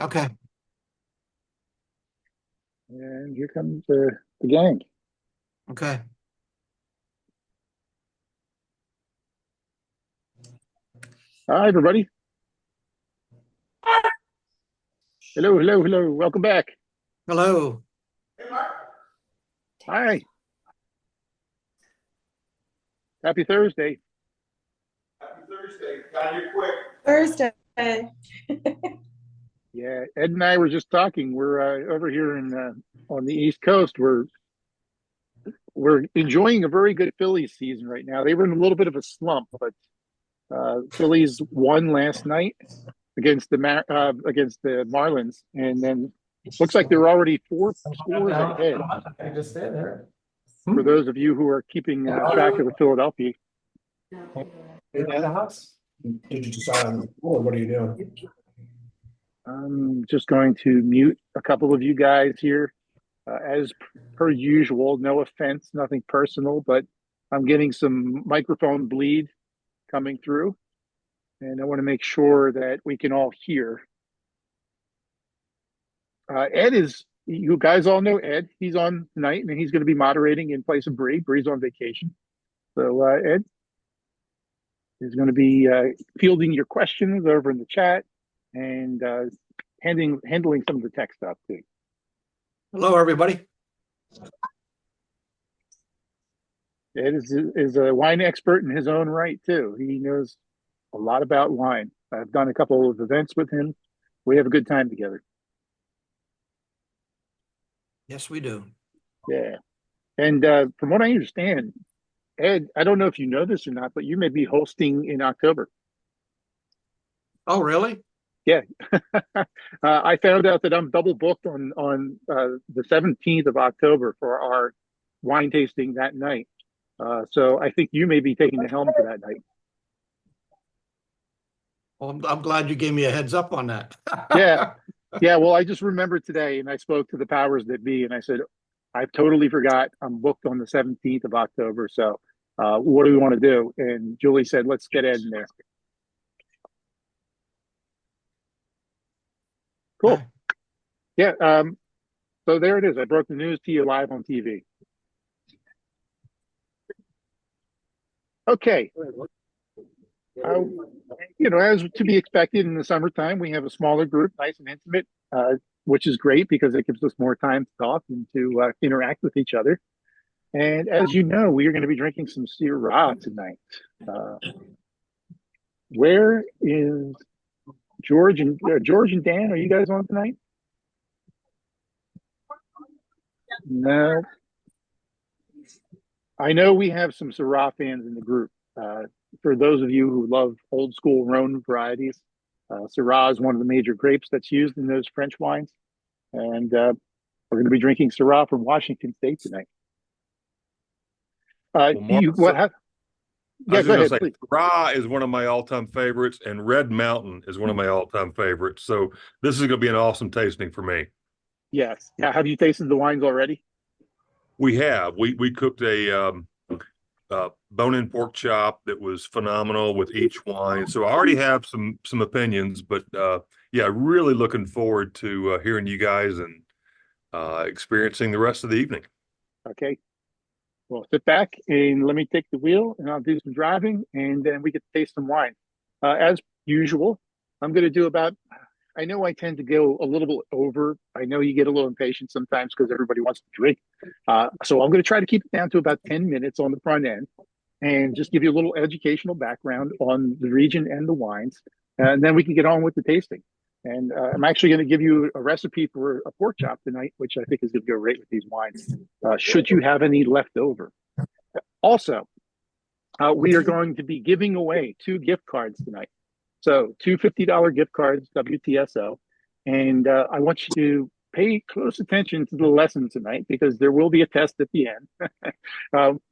Okay. And here comes the gang. Okay. Hi, everybody. Hello, hello, hello. Welcome back. Hello. Hi. Happy Thursday. Happy Thursday. Got here quick. Thursday. Yeah, Ed and I were just talking. We're over here in on the East Coast. We're enjoying a very good Phillies season right now. They were in a little bit of a slump, but Phillies won last night against the Marlins, and then looks like they're already four scores ahead. I just stand there. For those of you who are keeping track of the Philadelphia, In the house? Did you decide on the floor? What are you doing? I'm just going to mute a couple of you guys here. As per usual, no offense, nothing personal, but I'm getting some microphone bleed coming through, and I want to make sure that we can all hear. Ed you guys all know Ed. He's on tonight, and he's going to be moderating in place of Bree. Bree's on vacation. So Ed is going to be fielding your questions over in the chat and handling some of the tech stuff too. Hello, everybody. Ed is a wine expert in his own right too. He knows a lot about wine. I've done a couple of events with him. We have a good time together. Yes, we do. Yeah. And from what I understand, Ed, I don't know if you know this or not, but you may be hosting in October. Oh, really? Yeah. I found out that I'm double booked on the 17th of October for our wine tasting that night. So I think you may be taking the helm for that night. Well, I'm glad you gave me a heads up on that. Yeah. Yeah. Well, I just remembered today and I spoke to the powers that be and I said, I totally forgot I'm booked on the 17th of October. So what do we want to do? And Julie said, let's get Ed in there. Cool. Okay. Yeah. So there it is. I broke the news to you live on TV. Okay. As to be expected in the summertime, we have a smaller group, nice and intimate, which is great because it gives us more time to talk and to interact with each other. And as you know, we are going to be drinking some Syrah tonight. Where is George and Dan? Are you guys on tonight? No. I know we have some Syrah fans in the group. For those of you who love old school Rhone varieties, Syrah is one of the major grapes that's used in those French wines. And we're going to be drinking Syrah from Washington State tonight. Well, Mark, What? I Yeah, was go just ahead, going to please. say, Syrah is one of my all-time favorites, and Red Mountain is one of my all-time favorites. So this is going to be an awesome tasting for me. Yes. Yeah. Have you tasted the wines already? We have. We cooked a bone-in pork chop that was phenomenal with each wine. So I already have some opinions, but yeah, really looking forward to hearing you guys and experiencing the rest of the evening. Okay. Well, sit back and let me take the wheel and I'll do some driving and then we get to taste some wine. As usual, I'm going to do I know I tend to go a little bit over. I know you get a little impatient sometimes because everybody wants to drink. So I'm going to try to keep it down to about 10 minutes on the front end and just give you a little educational background on the region and the wines. And then we can get on with the tasting. And I'm actually going to give you a recipe for a pork chop tonight, which I think is going to go great with these wines, should you have any left over. Also, we are going to be giving away 2 gift cards tonight. So 2 $50 gift cards, WTSO. And I want you to pay close attention to the lesson tonight because there will be a test at the end.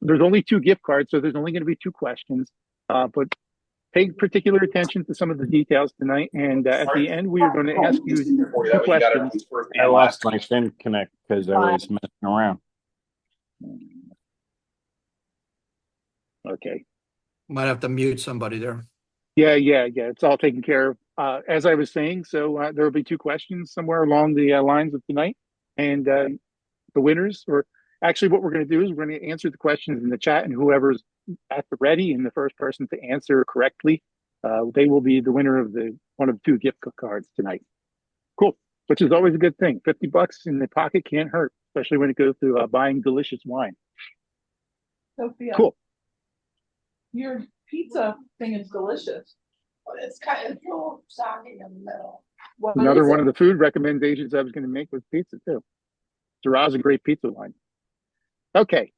There's only 2 gift cards, so there's only going to be 2 questions. But pay particular attention to some of the details tonight. And at the end, we are going to ask you 2 questions. I lost my SIM connect because I was messing around. Okay. Might have to mute somebody there. Yeah. It's all taken care of. as I was saying, so there will be two questions somewhere along the lines of tonight, and the winners, or actually, what we're going to do is we're going to answer the questions in the chat, and whoever's at the ready and the first person to answer correctly, they will be the winner of the one of two gift cards tonight. Cool, which is always a good thing. $50 in the pocket can't hurt, especially when it goes to buying delicious wine. Sophia, Cool. your pizza thing is delicious. But it's kind of full soggy in the middle. What Another is one it? of the food recommendations I was going to make was pizza too. Syrahs is a great pizza wine. Okay,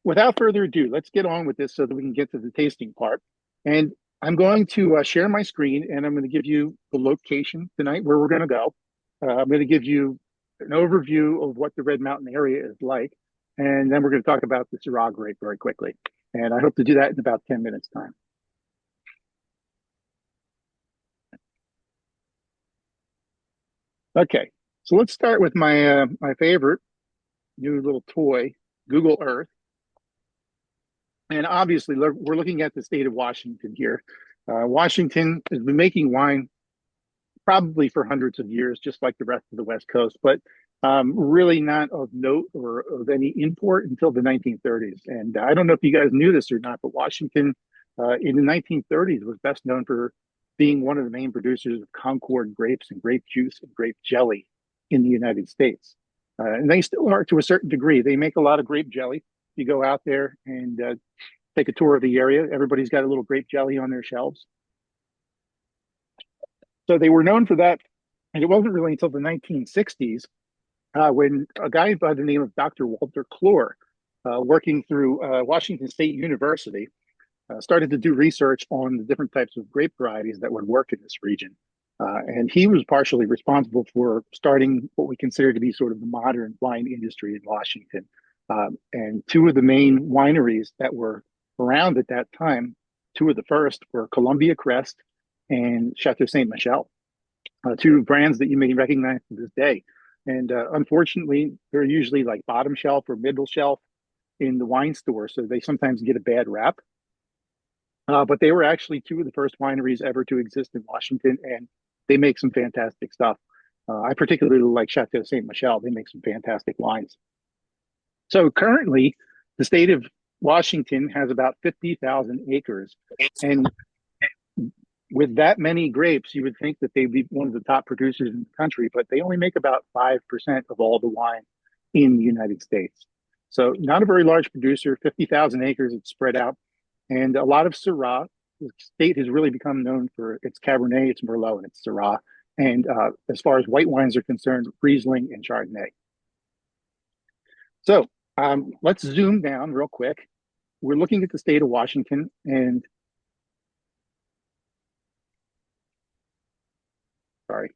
without further ado, let's get on with this so that we can get to the tasting part. And I'm going to share my screen, and I'm going to give you the location tonight where we're going to go. I'm going to give you an overview of what the Red Mountain area is like, and then we're going to talk about the Syrah grape very quickly. And I hope to do that in about 10 minutes time. Okay, so let's start with my my favorite new little toy, Google Earth. And obviously, we're looking at the state of Washington here. Washington has been making wine probably for hundreds of years, just like the rest of the West Coast, but really not of note or of any import until the 1930s. And I don't know if you guys knew this or not, but Washington in the 1930s was best known for being one of the main producers of Concord grapes and grape juice and grape jelly in the United States. And they still are to a certain degree. They make a lot of grape jelly. You go out there and take a tour of the area. Everybody's got a little grape jelly on their shelves. So they were known for that. And it wasn't really until the 1960s when a guy by the name of Dr. Walter Clore, working through Washington State University, started to do research on the different types of grape varieties that would work in this region. And he was partially responsible for starting what we consider to be sort of the modern wine industry in Washington. And two of the main wineries that were around at that time, two of the first were Columbia Crest and Chateau Ste. Michelle, two brands that you may recognize to this day. And unfortunately, they're usually like bottom shelf or middle shelf in the wine store, so they sometimes get a bad rap. But they were actually two of the first wineries ever to exist in Washington, and they make some fantastic stuff. I particularly like Chateau Ste. Michelle. They make some fantastic wines. So currently, the state of Washington has about 50,000 acres. And with that many grapes, you would think that they'd be one of the top producers in the country, but they only make about 5% of all the wine in the United States. So not a very large producer, 50,000 acres, it's spread out. And a lot of Syrah. The state has really become known for its Cabernet, its Merlot, and its Syrah. And as far as white wines are concerned, Riesling and Chardonnay. So let's zoom down real quick. We're looking at the state of Washington, and sorry.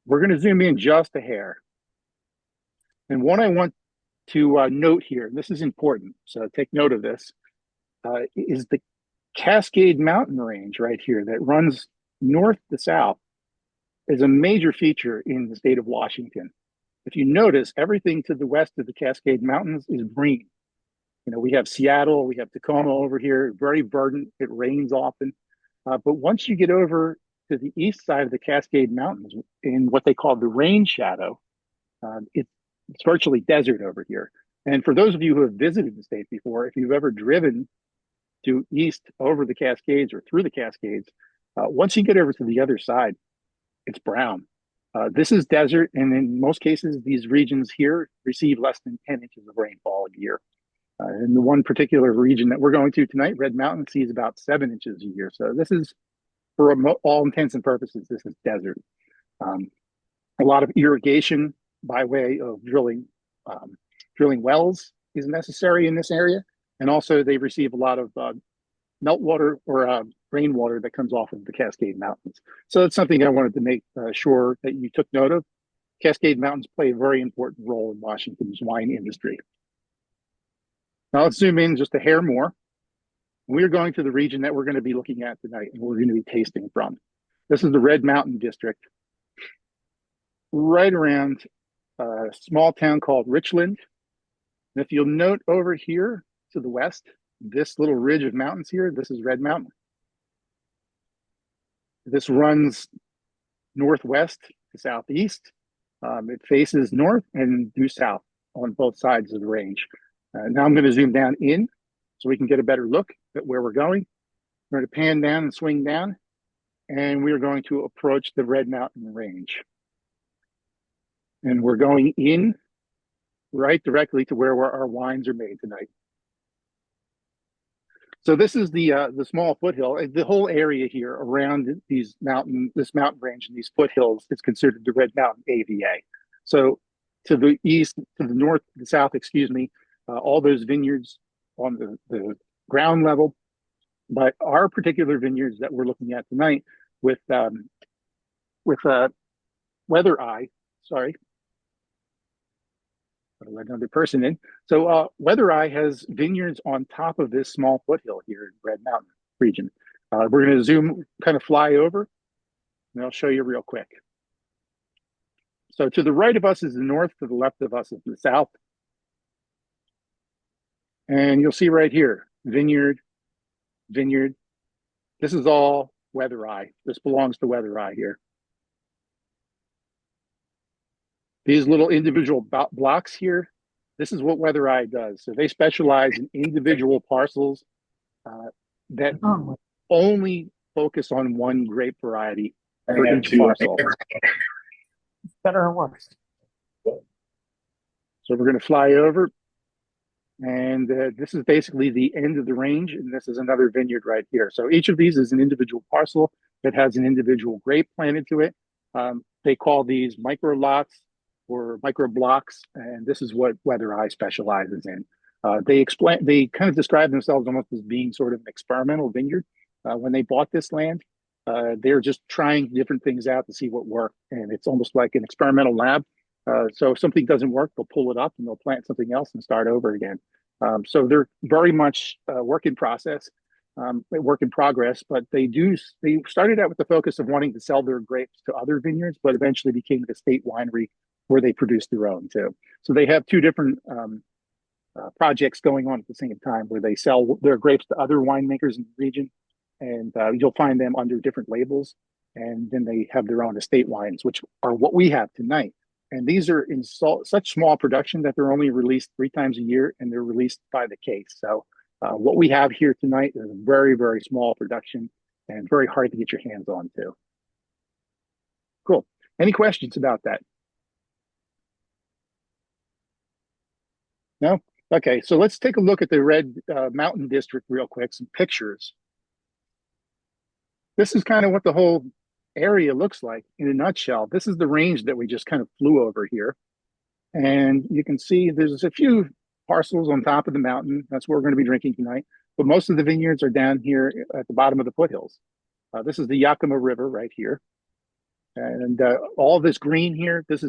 We're going to zoom in just a hair. And what I want to note here, and this is important, so take note of this, is the Cascade Mountain Range right here that runs north to south is a major feature in the state of Washington. If you notice, everything to the west of the Cascade Mountains is green. You know, we have Seattle, we have Tacoma over here, very verdant, it rains often. But once you get over to the east side of the Cascade Mountains in what they call the rain shadow, it's virtually desert over here. And for those of you who have visited the state before, if you've ever driven to east over the Cascades or through the Cascades, once you get over to the other side, it's brown. This is desert, and in most cases, these regions here receive less than 10 inches of rainfall a year. In the one particular region that we're going to tonight, Red Mountain, sees about 7 inches a year. So this is, for all intents and purposes, this is desert. A lot of irrigation by way of drilling wells is necessary in this area. And also they receive a lot of meltwater or rainwater that comes off of the Cascade Mountains. So that's something I wanted to make sure that you took note of. Cascade Mountains play a very important role in Washington's wine industry. Now let's zoom in just a hair more. We're going to the region that we're going to be looking at tonight and we're going to be tasting from. This is the Red Mountain District, right around a small town called Richland. And if you'll note over here to the west, this little ridge of mountains here, this is Red Mountain. This runs northwest to southeast. It faces north and due south on both sides of the range. Now I'm going to zoom down in so we can get a better look at where we're going. We're going to pan down and swing down, and we are going to approach the Red Mountain Range. And we're going in right directly to where our wines are made tonight. So this is the small foothill. The whole area here around this mountain range and these foothills is considered the Red Mountain AVA. So to the east, to the north, the south, excuse me, all those vineyards on the ground level. But our particular vineyards that we're looking at tonight with Weather Eye, sorry, I'll let another person in. So Weather Eye has vineyards on top of this small foothill here in Red Mountain region. We're going to zoom, kind of fly over, and I'll show you real quick. So to the right of us is the north, to the left of us is the south. And you'll see right here, vineyard. This is all Weather Eye. This belongs to Weather Eye here. These little individual blocks here, this is what Weather Eye does. So they specialize in individual parcels that only focus on one grape variety for each parcel. Better or worse. So we're going to fly over, and this is basically the end of the range, and this is another vineyard right here. So each of these is an individual parcel that has an individual grape planted to it. They call these micro lots or micro blocks, and this is what Weather Eye specializes in. They kind of describe themselves almost as being sort of an experimental vineyard. When they bought this land, they're just trying different things out to see what works, and it's almost like an experimental lab. So if something doesn't work, they'll pull it up and they'll plant something else and start over again. So they're very much work in progress, but they started out with the focus of wanting to sell their grapes to other vineyards, but eventually became the state winery where they produce their own too. So they have two different projects going on at the same time where they sell their grapes to other winemakers in the region, and you'll find them under different labels. And then they have their own estate wines, which are what we have tonight. And these are in such small production that they're only released 3 times a year, and they're released by the case. So what we have here tonight is a very, very small production and very hard to get your hands on too. Cool. Any questions about that? No? Okay, so let's take a look at the Red Mountain District real quick, some pictures. This is kind of what the whole area looks like in a nutshell. This is the range that we just kind of flew over here. And you can see there's a few parcels on top of the mountain. That's where we're going to be drinking tonight. But most of the vineyards are down here at the bottom of the foothills. This is the Yakima River right here. And all this green here, this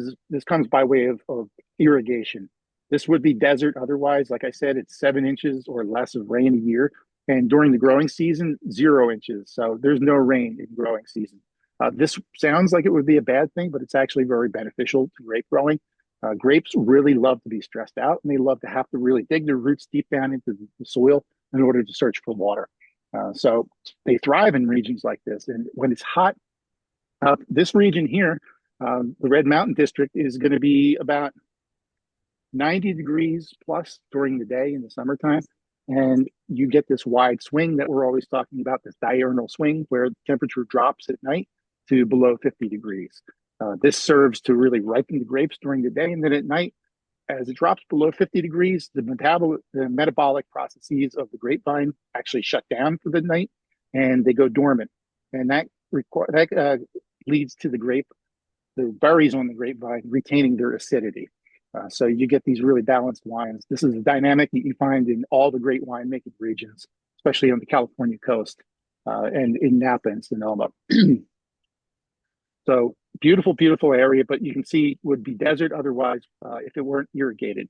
comes by way of irrigation. This would be desert otherwise. Like I said, it's 7 inches or less of rain a year. And during the growing season, 0 inches. So there's no rain in growing season. This sounds like it would be a bad thing, but it's actually very beneficial to grape growing. Grapes really love to be stressed out, and they love to have to really dig their roots deep down into the soil in order to search for water. So they thrive in regions like this. And when it's hot, this region here, the Red Mountain District, is going to be about 90 degrees plus during the day in the summertime. And you get this wide swing that we're always talking about, this diurnal swing where the temperature drops at night to below 50 degrees. This serves to really ripen the grapes during the day. And then at night, as it drops below 50 degrees, the metabolic processes of the grapevine actually shut down for the night and they go dormant. And that leads to the berries on the grapevine retaining their acidity. So you get these really balanced wines. This is a dynamic that you find in all the great winemaking regions, especially on the California coast and in Napa and Sonoma. So beautiful, beautiful area, but you can see it would be desert otherwise if it weren't irrigated.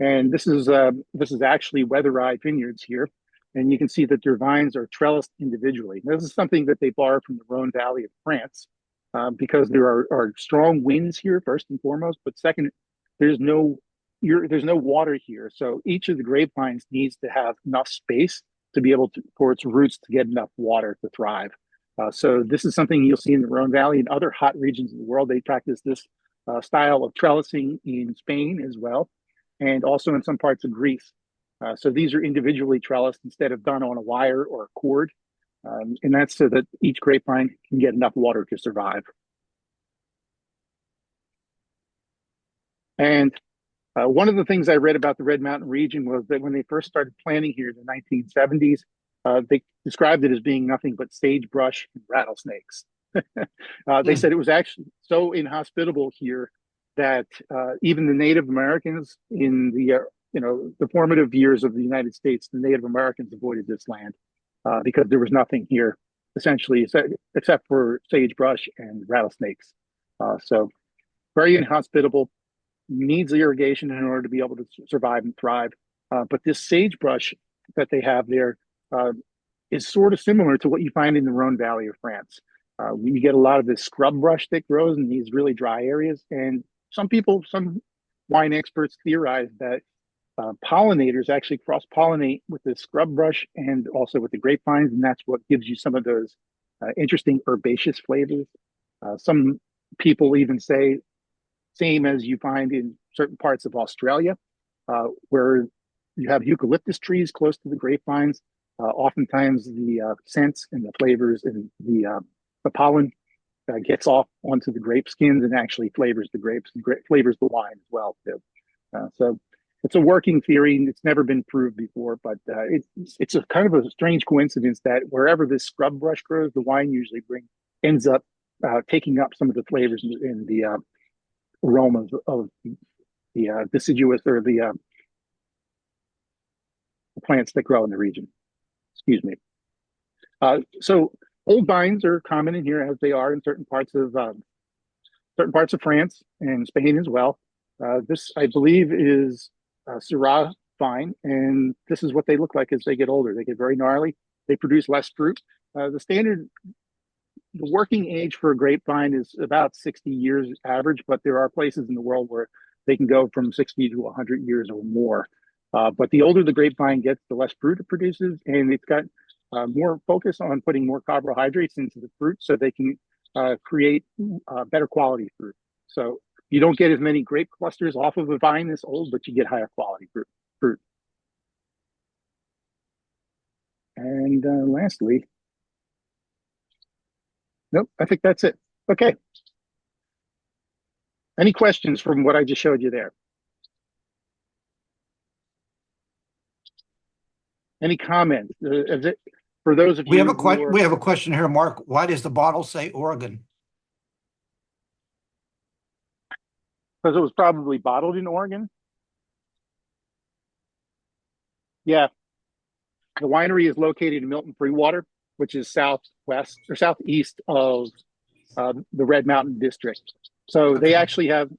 And this is actually Weather Eye Vineyards here. And you can see that their vines are trellised individually. This is something that they borrowed from the Rhone Valley of France because there are strong winds here, first and foremost. But second, there's no water here. So each of the grapevines needs to have enough space to be able to, for its roots to get enough water to thrive. So this is something you'll see in the Rhone Valley and other hot regions of the world. They practice this style of trellising in Spain as well, and also in some parts of Greece. So these are individually trellised instead of done on a wire or a cord. And that's so that each grapevine can get enough water to survive. And one of the things I read about the Red Mountain region was that when they first started planting here in the 1970s, they described it as being nothing but sagebrush and rattlesnakes. They said it was actually so inhospitable here that even the Native Americans in the formative years of the United States, the Native Americans avoided this land because there was nothing here, essentially, except for sagebrush and rattlesnakes. So very inhospitable, needs irrigation in order to be able to survive and thrive. But this sagebrush that they have there is sort of similar to what you find in the Rhone Valley of France. You get a lot of this scrub brush that grows in these really dry areas. And some wine experts theorize that pollinators actually cross-pollinate with the scrub brush and also with the grapevines, and that's what gives you some of those interesting herbaceous flavors. Some people even say same as you find in certain parts of Australia, where you have eucalyptus trees close to the grapevines. Oftentimes the scents and the flavors and the pollen gets off onto the grape skins and actually flavors the grapes and flavors the wine as well too. So it's a working theory and it's never been proved before, but it's a kind of a strange coincidence that wherever this scrub brush grows, the wine usually ends up taking up some of the flavors in the aromas of the deciduous or the plants that grow in the region. Excuse me. So old vines are common in here, as they are in certain parts of France and Spain as well. This, I believe, is Syrah vine, and this is what they look like as they get older. They get very gnarly. They produce less fruit. The working age for a grapevine is about 60 years average, but there are places in the world where they can go from 60 to 100 years or more. But the older the grapevine gets, the less fruit it produces, and it's got more focus on putting more carbohydrates into the fruit so they can create better quality fruit. So you don't get as many grape clusters off of a vine this old, but you get higher quality fruit. And lastly, nope, I think that's it. Okay. Any questions from what I just showed you there? Any comments? For those of you We have a question here, Mark. Why does the bottle say Oregon? Because it was probably bottled in Oregon. Yeah. The winery is located in Milton Freewater, which is southwest or southeast of the Red Mountain District. So they actually have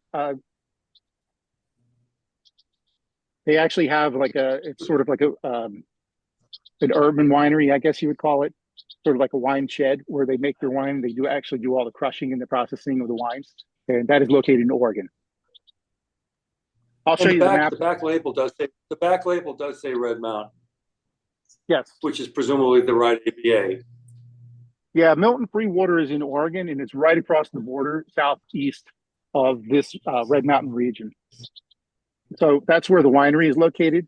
it's sort of like an urban winery, I guess you would call it, sort of like a wine shed where they make their wine. They actually do all the crushing and the processing of the wines, and that is located in Oregon. I'll show you the map. The back label does say Red Mountain. Yes. Which is presumably the right ABA. Yeah, Milton Freewater is in Oregon, and it's right across the border, southeast of this Red Mountain region. So that's where the winery is located.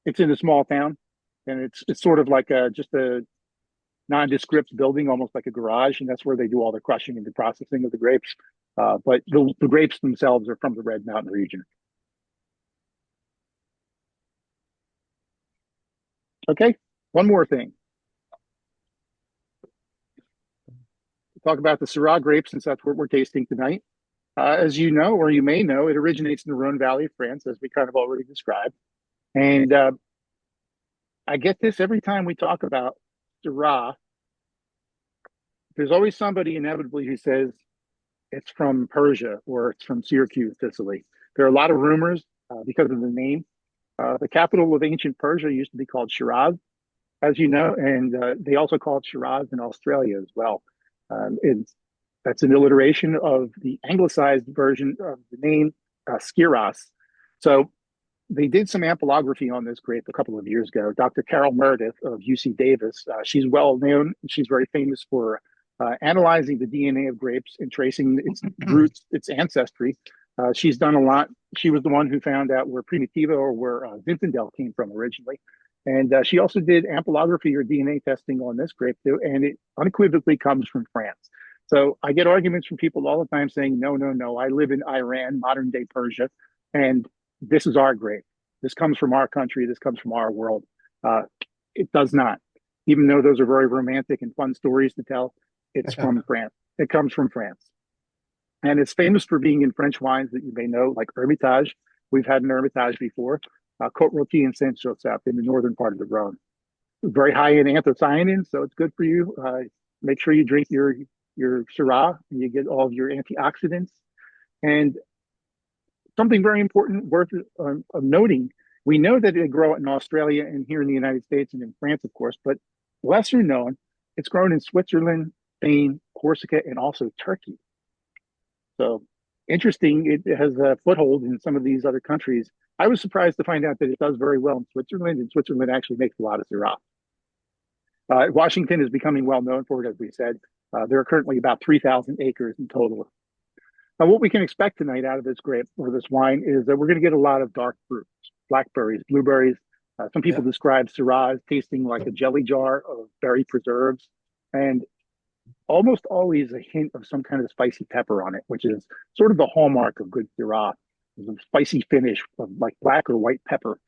It's in a small town, and it's sort of like just a nondescript building, almost like a garage, and that's where they do all the crushing and the processing of the grapes. But the grapes themselves are from the Red Mountain region. Okay, one more thing. Talk about the Syrah grape, since that's what we're tasting tonight. As you know, or you may know, it originates in the Rhone Valley of France, as we kind of already described. And I get this every time we talk about Syrah. There's always somebody inevitably who says it's from Persia or it's from Syracuse, Sicily. There are a lot of rumors because of the name. The capital of ancient Persia used to be called Syrahs, as you know, and they also call it Syrahs in Australia as well. That's an alliteration of the anglicized version of the name Syrahs. So they did some ampelography on this grape a couple of years ago. Dr. Carol Meredith of UC Davis, she's well known. She's very famous for analyzing the DNA of grapes and tracing its roots, its ancestry. She's done a lot. She was the one who found out where Primitiva or where Zinfandel came from originally. And she also did ampelography or DNA testing on this grape too, and it unequivocally comes from France. So I get arguments from people all the time saying, no, no, no, I live in Iran, modern day Persia, and this is our grape. This comes from our country. This comes from our world. It does not. Even though those are very romantic and fun stories to tell, it's from France. It comes from France. And it's famous for being in French wines that you may know, like Hermitage. We've had an Hermitage before. Côte Rôtie and Saint Joseph in the northern part of the Rhone. Very high in anthocyanins, so it's good for you. Make sure you drink your Syrah and you get all of your antioxidants. And something very important worth of noting, we know that they grow it in Australia and here in the United States and in France, of course, but lesser known, it's grown in Switzerland, Spain, Corsica, and also Turkey. So interesting, it has a foothold in some of these other countries. I was surprised to find out that it does very well in Switzerland, and Switzerland actually makes a lot of Syrah. Washington is becoming well known for it, as we said. There are currently about 3,000 acres in total. Now, what we can expect tonight out of this grape or this wine is that we're going to get a lot of dark fruits, blackberries, blueberries. Some people describe Syrah as tasting like a jelly jar of berry preserves, and almost always a hint of some kind of spicy pepper on it, which is sort of the hallmark of good Syrah. There's a spicy finish of like black or white pepper.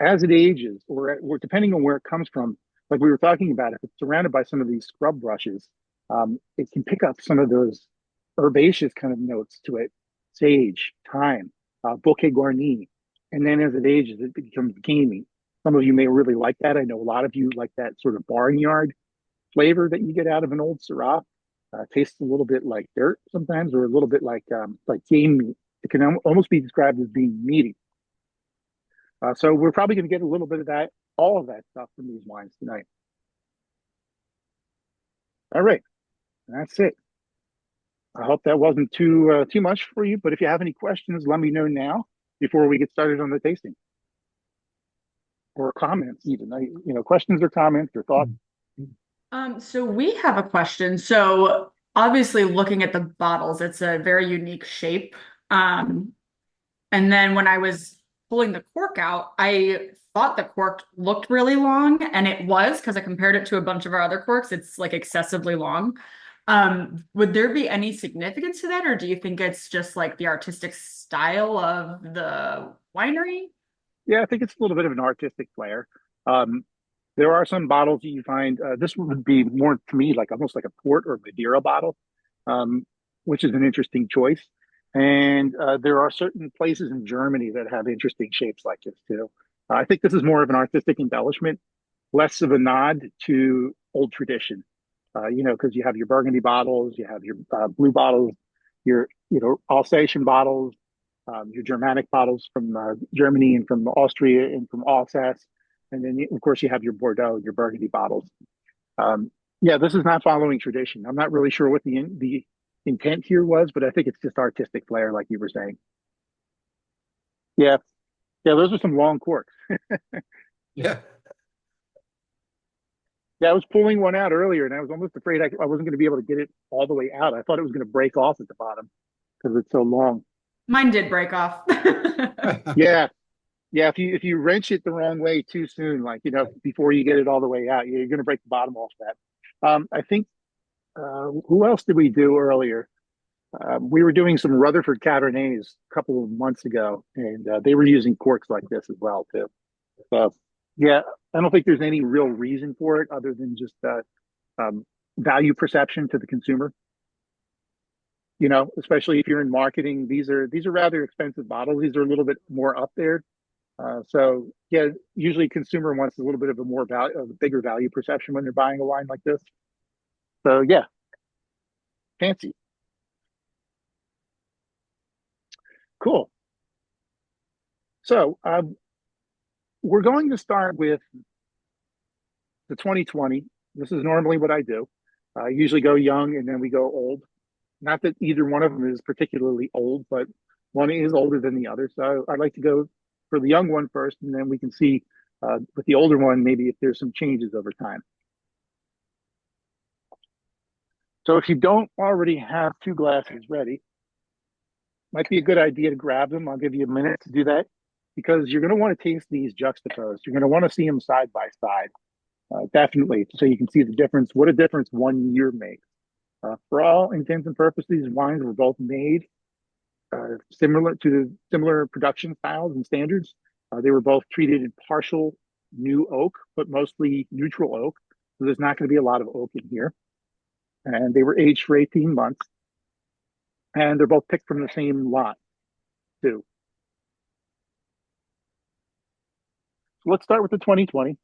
As it ages, or depending on where it comes from, like we were talking about, if it's surrounded by some of these scrub brushes, it can pick up some of those herbaceous kind of notes to it, sage, thyme, bouquet garni. And then as it ages, it becomes gamey. Some of you may really like that. I know a lot of you like that sort of barnyard flavor that you get out of an old Syrah. Tastes a little bit like dirt sometimes, or a little bit like game meat. It can almost be described as being meaty. So we're probably going to get a little bit of that, all of that stuff from these wines tonight. All right, that's it. I hope that wasn't too much for you, but if you have any questions, let me know now before we get started on the tasting. Or comments even, questions or comments or thoughts. So we have a question. So obviously looking at the bottles, it's a very unique shape. And then when I was pulling the cork out, I thought the cork looked really long, and it was, because I compared it to a bunch of our other corks. It's like excessively long. Would there be any significance to that, or do you think it's just like the artistic style of the winery? Yeah, I think it's a little bit of an artistic flair. There are some bottles that you find, this would be more to me like almost like a port or Madeira bottle, which is an interesting choice. And there are certain places in Germany that have interesting shapes like this too. I think this is more of an artistic embellishment, less of a nod to old tradition. Because you have your Burgundy bottles, you have your blue bottles, your Alsatian bottles, your Germanic bottles from Germany and from Austria and from Alsace, and then of course you have your Bordeaux, your Burgundy bottles. This is not following tradition. I'm not really sure what the intent here was, but I think it's just artistic flair, like you were saying. Yeah, those are some long corks. Yeah. Yeah, I was pulling one out earlier, and I was almost afraid I wasn't going to be able to get it all the way out. I thought it was going to break off at the bottom because it's so long. Mine did break off. Yeah. If you wrench it the wrong way too soon, before you get it all the way out, you're going to break the bottom off that. I think, who else did we do earlier? We were doing some Rutherford Cabernets a couple of months ago, and they were using corks like this as well too. So, yeah, I don't think there's any real reason for it other than just value perception to the consumer. Especially if you're in marketing, these are rather expensive bottles. These are a little bit more up there. So yeah, usually consumer wants a little bit of a bigger value perception when they're buying a wine like this. So yeah, fancy. Cool. So we're going to start with the 2020. This is normally what I do. I usually go young and then we go old. Not that either one of them is particularly old, but one is older than the other. So I'd like to go for the young one first, and then we can see with the older one, maybe if there's some changes over time. So if you don't already have two glasses ready, might be a good idea to grab them. I'll give you a minute to do that because you're going to want to taste these juxtaposed. You're going to want to see them side by side, definitely, so you can see the difference, what a difference 1 year makes. For all intents and purposes, these wines were both made similar production styles and standards. They were both treated in partial new oak, but mostly neutral oak. So there's not going to be a lot of oak in here. And they were aged for 18 months. And they're both picked from the same lot, too. So let's start with the 2020.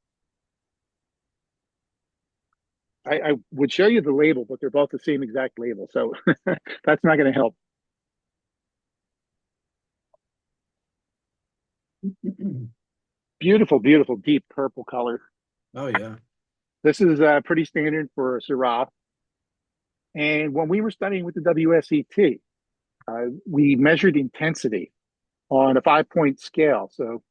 I would show you the label, but they're both the same exact label. So that's not going to help. Beautiful, beautiful, deep purple color. Oh, yeah. This is pretty standard for a Syrah. And when we were studying with the WSET, we measured intensity on a 5-point scale. So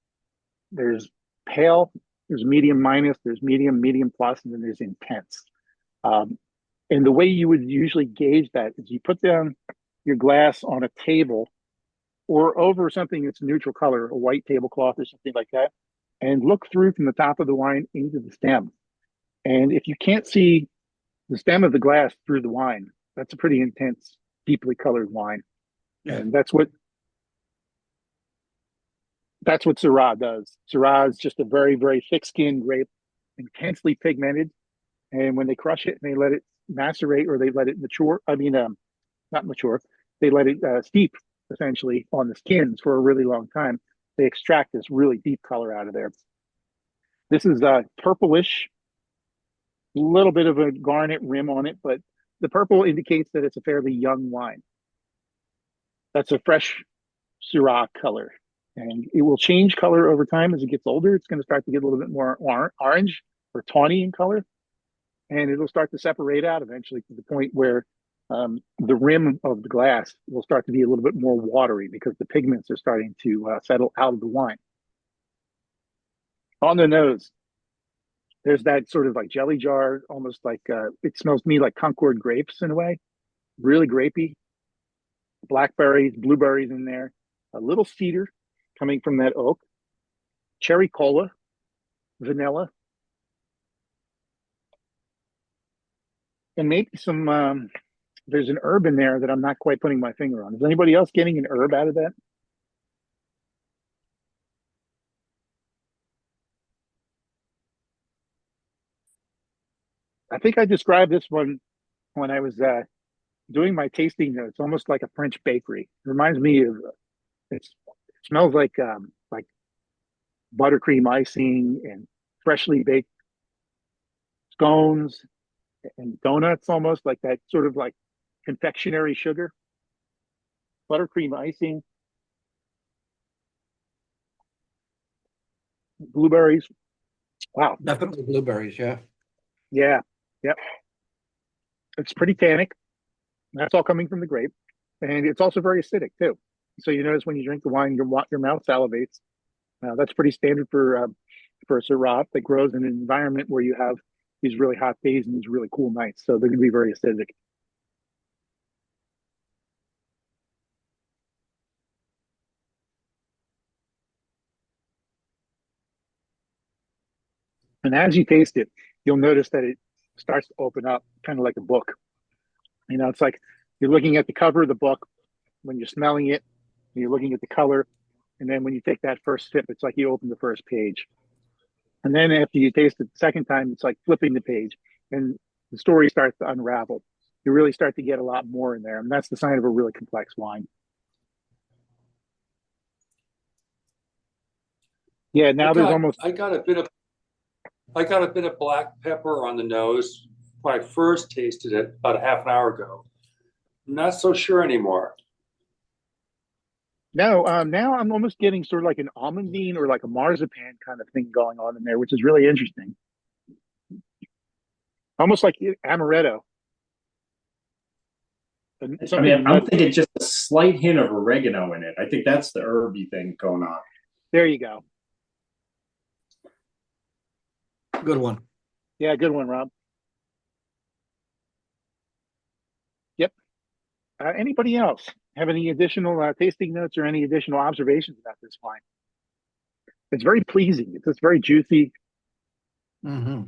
there's pale, there's medium minus, there's medium, medium plus, and then there's intense. And the way you would usually gauge that is you put down your glass on a table or over something that's neutral color, a white tablecloth or something like that, and look through from the top of the wine into the stem. And if you can't see the stem of the glass through the wine, that's a pretty intense, deeply colored wine. Yeah. And that's what Syrah does. Syrah is just a very, very thick-skinned grape, intensely pigmented. And when they crush it and they let it macerate or they let it mature, not mature, they let it steep essentially on the skins for a really long time. They extract this really deep color out of there. This is purplish, a little bit of a garnet rim on it, but the purple indicates that it's a fairly young wine. That's a fresh Syrah color. And it will change color over time as it gets older. It's going to start to get a little bit more orange or tawny in color. And it'll start to separate out eventually to the point where the rim of the glass will start to be a little bit more watery because the pigments are starting to settle out of the wine. On the nose, there's that sort of like jelly jar, almost like it smells to me like Concord grapes in a way. Really grapey. Blackberries, blueberries in there. A little cedar coming from that oak. Cherry cola, vanilla. And maybe some, there's an herb in there that I'm not quite putting my finger on. Is anybody else getting an herb out of that? I think I described this one when I was doing my tasting notes, almost like a French bakery. It reminds me of, it smells like buttercream icing and freshly baked scones and donuts, almost like that sort of like confectionery sugar. Buttercream icing, blueberries. Wow. Definitely blueberries, yeah. Yeah. Yep. It's pretty tannic. That's all coming from the grape. And it's also very acidic too. So you notice when you drink the wine, your mouth salivates. That's pretty standard for a Syrah that grows in an environment where you have these really hot days and these really cool nights. So they're going to be very acidic. And as you taste it, you'll notice that it starts to open up kind of like a book. You know, it's like you're looking at the cover of the book when you're smelling it, and you're looking at the color. And then when you take that first sip, it's like you open the first page. And then after you taste it the second time, it's like flipping the page and the story starts to unravel. You really start to get a lot more in there. And that's the sign of a really complex wine. Yeah, now there's almost... I got a bit of black pepper on the nose when I first tasted it about a half an hour ago. I'm not so sure anymore. No, now I'm almost getting sort of like an almondine or like a marzipan kind of thing going on in there, which is really interesting. Almost like amaretto. I'm thinking just a slight hint of oregano in it. I think that's the herby thing going on. There you go. Good one. Yeah, good one, Rob. Yep. Anybody else have any additional tasting notes or any additional observations about this wine? It's very pleasing. It's just very juicy. Hmm.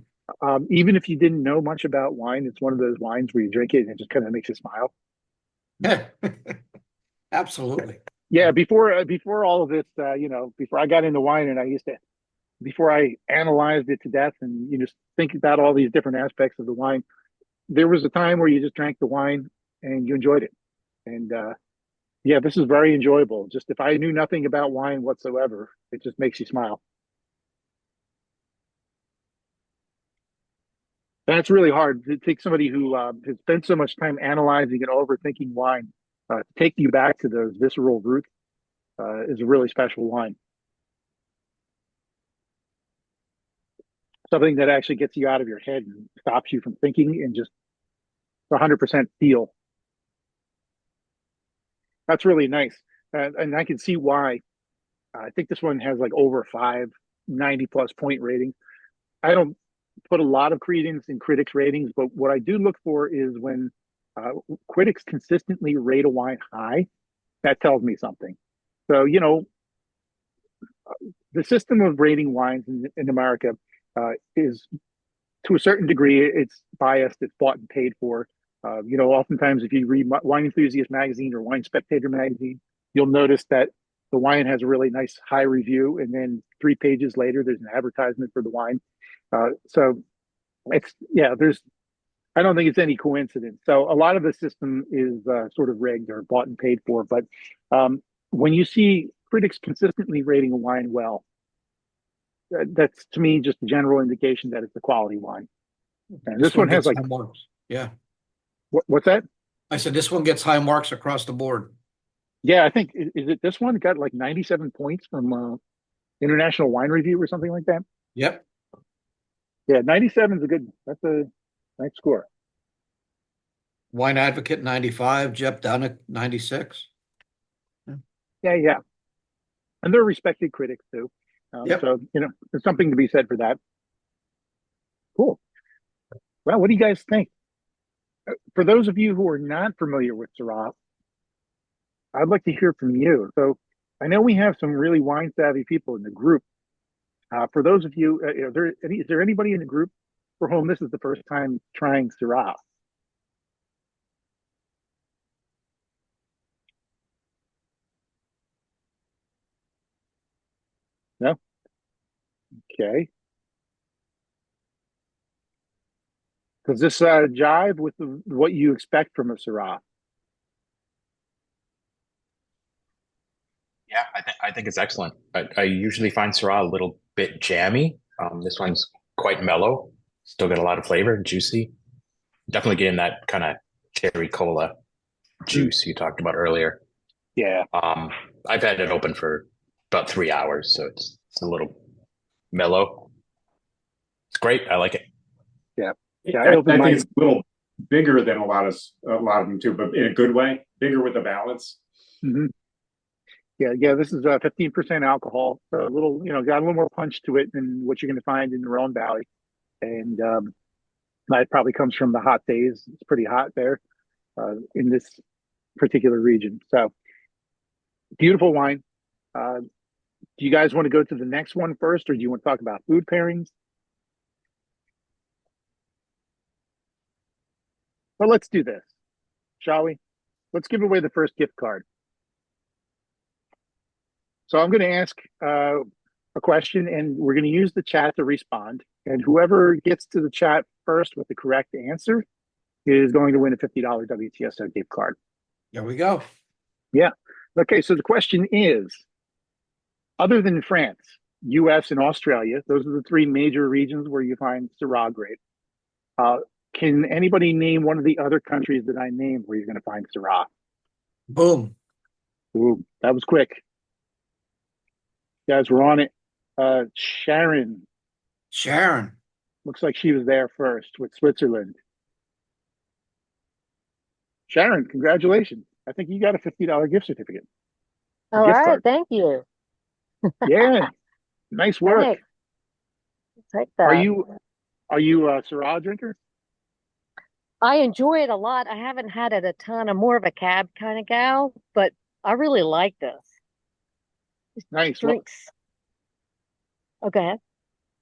Even if you didn't know much about wine, it's one of those wines where you drink it and it just kind of makes you smile. Yeah. Absolutely. Yeah, before all of this, before I got into wine, and before I analyzed it to death, and you just think about all these different aspects of the wine, there was a time where you just drank the wine and you enjoyed it. And yeah, this is very enjoyable. Just if I knew nothing about wine whatsoever, it just makes you smile. That's really hard to take somebody who has spent so much time analyzing and overthinking wine, to take you back to those visceral roots, is a really special wine. Something that actually gets you out of your head and stops you from thinking and just 100% feel. That's really nice. And I can see why. I think this one has like over 90 plus point rating. I don't put a lot of credence in critics' ratings, but what I do look for is when critics consistently rate a wine high, that tells me something. So, the system of rating wines in America is, to a certain degree, it's biased, it's bought and paid for. Oftentimes if you read Wine Enthusiast magazine or Wine Spectator magazine, you'll notice that the wine has a really nice high review, and then 3 pages later, there's an advertisement for the wine. So I don't think it's any coincidence. So a lot of the system is sort of rigged or bought and paid for. But when you see critics consistently rating a wine well, that's to me just a general indication that it's a quality wine. And this one has gets like, high marks. Yeah. what's that? I said this one gets high marks across the board. Yeah, I think, is it this one got like 97 points from International Wine Review or something like that? Yep. Yeah, 97 is that's a nice score. Wine Advocate 95, Jep Dunnick 96. Yeah. And they're respected critics too. Yep. So, there's something to be said for that. Cool. Well, what do you guys think? For those of you who are not familiar with Syrah, I'd like to hear from you. So I know we have some really wine savvy people in the group. For those of you, is there anybody in the group for whom this is the first time trying Syrah? No? Okay. Does this jive with what you expect from a Syrah? Yeah, I think it's excellent. I usually find Syrah a little bit jammy. This one's quite mellow. Still got a lot of flavor, juicy. Definitely getting that kind of cherry cola juice you talked about earlier. Yeah. I've had it open for about 3 hours, so it's a little mellow. It's great. I like it. Yeah. I think it's a little bigger than a lot of them too, but in a good way, bigger with a balance. Mm-hmm. Yeah. This is 15% alcohol, so a little, got a little more punch to it than what you're going to find in the Rhone Valley, and that probably comes from the hot days. It's pretty hot there in this particular region. So beautiful wine. Do you guys want to go to the next one first, or do you want to talk about food pairings? Well, let's do this, shall we? Let's give away the first gift card. So I'm going to ask a question, and we're going to use the chat to respond. And whoever gets to the chat first with the correct answer is going to win a $50 WTSO gift card. There we go. Yeah. Okay, so the question is, other than France, US, and Australia, those are the 3 major regions where you find Syrah grape. Can anybody name one of the other countries that I named where you're going to find Syrah? Boom. Ooh, that was quick. Guys, we're on it. Sharon. Looks like she was there first with Switzerland. Sharon, congratulations. I think you got a $50 gift certificate. All Gift right, card. thank you. Yeah, nice work. Thanks. Take that. Are you a Syrah drinker? I enjoy it a lot. I haven't had it a ton. I'm more of a cab kind of gal, but I really like this. Nice. Well, Drinks. Okay.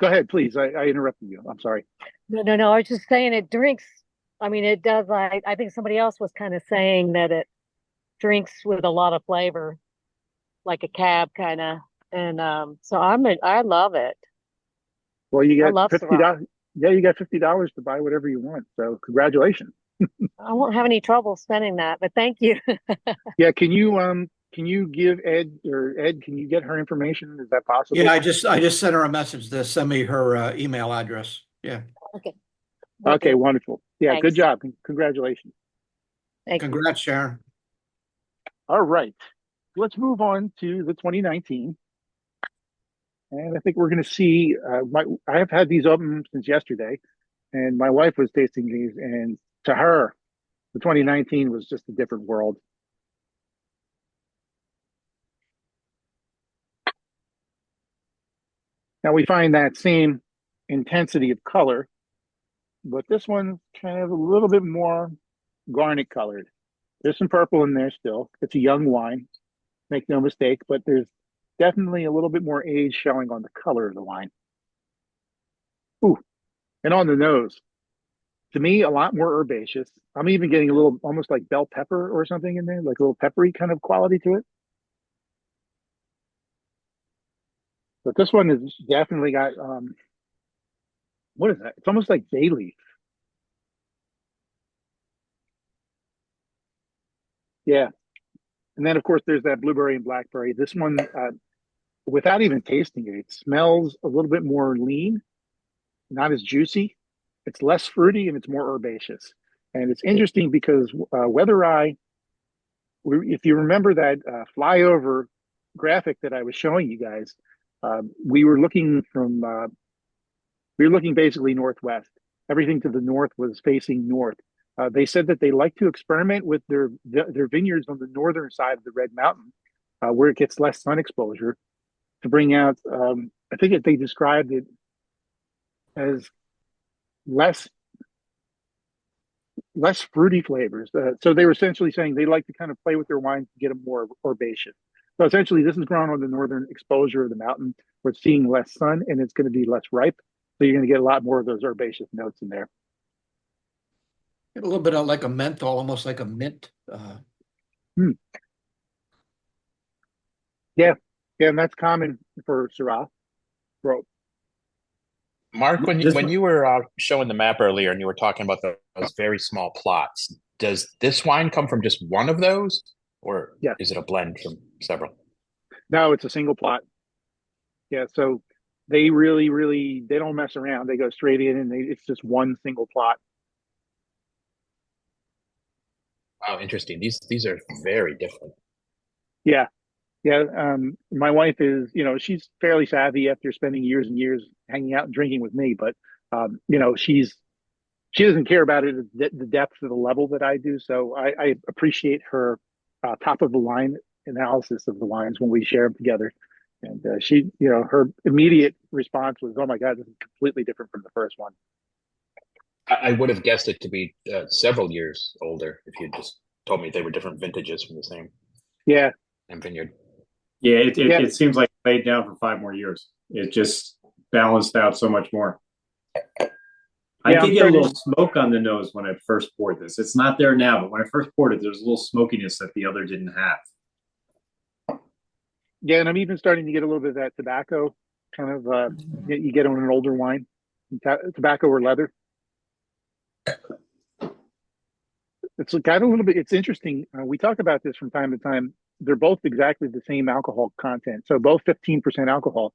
go ahead, please. I interrupted you. I'm sorry. No. I was just saying it drinks. I mean, it does. I think somebody else was kind of saying that it drinks with a lot of flavor, like a cab kind of. And so I love it. Well, you I get love Syrah. $50. Yeah, you got $50 to buy whatever you want. So congratulations. I won't have any trouble spending that, but thank you. Yeah, can you give Ed or Ed, can you get her information? Is that possible? Yeah, I just sent her a message to send me her email address. Yeah. Okay. Okay, wonderful. Yeah, good Thanks. job. Congratulations. Thank you. Congrats, Sharon. All right. Let's move on to the 2019. And I think we're going to see, I have had these open since yesterday, and my wife was tasting these, and to her, the 2019 was just a different world. Now we find that same intensity of color, but this one kind of a little bit more garnet colored. There's some purple in there still. It's a young wine, make no mistake, but there's definitely a little bit more age showing on the color of the wine. Ooh, and on the nose. To me, a lot more herbaceous. I'm even getting a little, almost like bell pepper or something in there, like a little peppery kind of quality to it. But this one has definitely got, what is that? It's almost like bay leaf. Yeah. And then, of course, there's that blueberry and blackberry. This one, without even tasting it, it smells a little bit more lean, not as juicy. It's less fruity and it's more herbaceous. And it's interesting because Weather Eye, if you remember that flyover graphic that I was showing you guys, we were looking basically northwest. Everything to the north was facing north. They said that they like to experiment with their vineyards on the northern side of the Red Mountain, where it gets less sun exposure, to bring out. I think they described it as less fruity flavors. So they were essentially saying they like to kind of play with their wines to get them more herbaceous. So essentially, this is grown on the northern exposure of the mountain, where it's seeing less sun and it's going to be less ripe. So you're going to get a lot more of those herbaceous notes in there. A little bit of like a menthol, almost like a mint. Yeah, and that's common for Syrah. Bro, Mark, when you were showing the map earlier and you were talking about those very small plots, does this wine come from just one of those, or Yeah. is it a blend from several? No, it's a single plot. Yeah, so they really they don't mess around. They go straight in, and it's just one single plot. Wow, interesting. These are very different. Yeah, yeah. My wife is, she's fairly savvy after spending years and years hanging out and drinking with me, but she doesn't care about it at the depth of the level that I do. So I appreciate her top of the line analysis of the wines when we share them together. And she, her immediate response was, "Oh my God, this is completely different from the first one." I would have guessed it to be several years older if you just told me they were different vintages from the same Yeah, vineyard. Yeah, it seems like it laid down for 5 more years. It just balanced out so much more. I did get a little smoke on the nose when I first poured this. It's not there now, but when I first poured it, there's a little smokiness that the other didn't have. Yeah, and I'm even starting to get a little bit of that tobacco kind of you get on an older wine, tobacco or leather. It's got a little bit. It's interesting. We talk about this from time to time. They're both exactly the same alcohol content, so both 15% alcohol.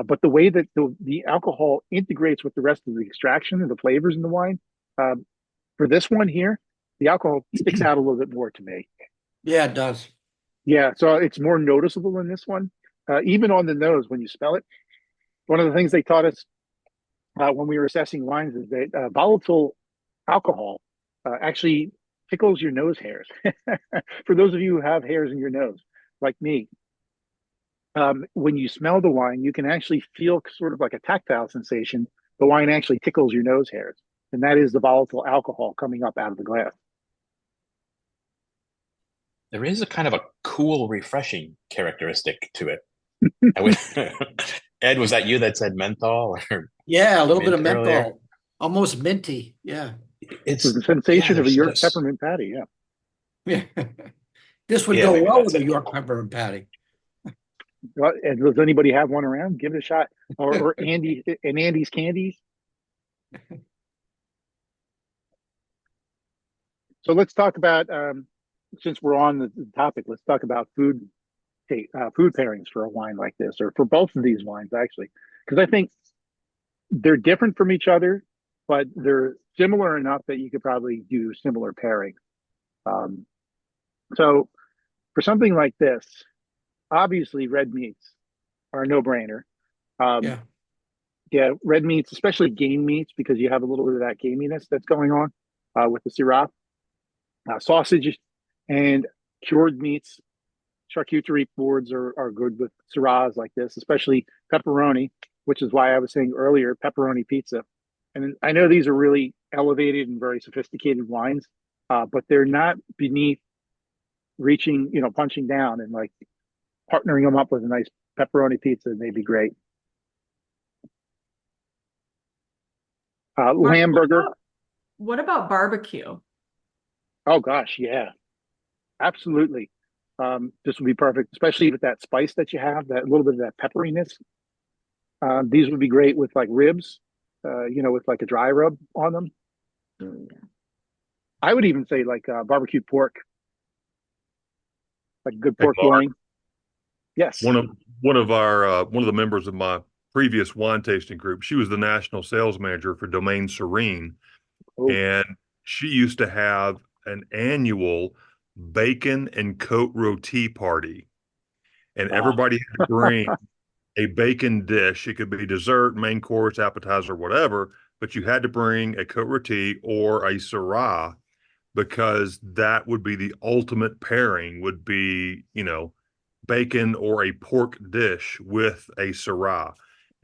But the way that the alcohol integrates with the rest of the extraction and the flavors in the wine, for this one here, the alcohol sticks out a little bit more to me. Yeah, it does. Yeah, so it's more noticeable in this one. Even on the nose, when you smell it, one of the things they taught us when we were assessing wines is that volatile alcohol actually tickles your nose hairs. For those of you who have hairs in your nose, like me, when you smell the wine, you can actually feel sort of like a tactile sensation. The wine actually tickles your nose hairs, and that is the volatile alcohol coming up out of the glass. There is a kind of a cool, refreshing characteristic to it. I would, Ed, was that you that said menthol or Yeah, a little bit of mint earlier? menthol, almost minty. Yeah. It's the sensation of a there's York this- peppermint patty. Yeah. Yeah. This would Yeah, go maybe well that's with a it. York peppermint patty. And does anybody have one around? Give it a shot. Or Andy's candies. So let's talk about, since we're on the topic, let's talk about food pairings for a wine like this, or for both of these wines, actually, because I think they're different from each other, but they're similar enough that you could probably do similar pairing. So for something like this, obviously red meats are a no-brainer. Yeah. Yeah, red meats, especially game meats, because you have a little bit of that gaminess that's going on with the Syrah. Sausage and cured meats, charcuterie boards are good with Syrahs like this, especially pepperoni, which is why I was saying earlier, pepperoni pizza. And I know these are really elevated and very sophisticated wines, but they're not beneath reaching, punching down and like partnering them up with a nice pepperoni pizza. They'd be great. Lamb burger. What about barbecue? Oh gosh, yeah, absolutely. This would be perfect, especially with that spice that you have, that little bit of that pepperiness. These would be great with like ribs, with like a dry rub on them. I would even say like barbecue pork, like good pork loin. Yes. One of the members of my previous wine tasting group, she was the national sales manager for Domaine Serene, and she used to have an annual bacon and cote roti party, and everybody had to bring a bacon dish. It could be dessert, main course, appetizer, whatever, but you had to bring a cote roti or a Syrah, because that would be the ultimate pairing, would be, bacon or a pork dish with a Syrah.